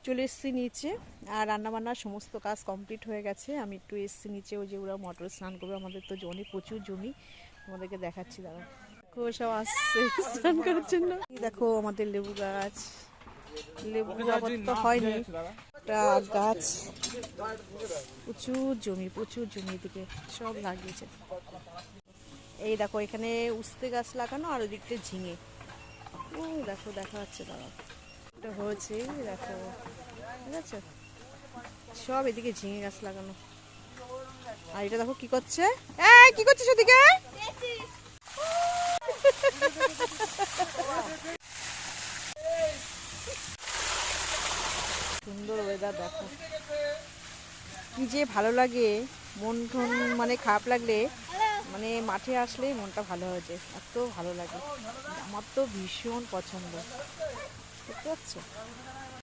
চলে এসেছি নিচে, আর রান্নাবান্নার সমস্ত কাজ কমপ্লিট হয়ে গেছে। আমি একটু এসেছি নিচে, ওই যে ওরা মোটর স্নান করবে, আমাদের তো জমি প্রচুর জমি, তোমাদেরকে দেখাচ্ছি দাঁড়া। দেখো সব আসছে স্নান করার জন্য। দেখো আমাদের লেবু গাছ, লেবু আপাতত হয়নি, একটা গাছ, প্রচুর জমি এদিকে সব লাগিয়েছে। এই দেখো এখানে উস্তে গাছ লাগানো, আর ওদিকটা ঝিঙে, ও দেখো দেখা যাচ্ছে দাঁড়া, এটা হয়েছে দেখো, ঠিক আছে, সব এদিকে ঝিঙে গাছ লাগানো। আর এটা দেখো কি করছে, কি করছিস ওদিকে? সুন্দর ওয়েদার দেখো, কি যে ভালো লাগে, মন টন মানে খারাপ লাগলে মানে মাঠে আসলেই মনটা ভালো হয়ে যায়, এত ভালো লাগে। আমার তো ভীষণ পছন্দ, দেখতে পাচ্ছ।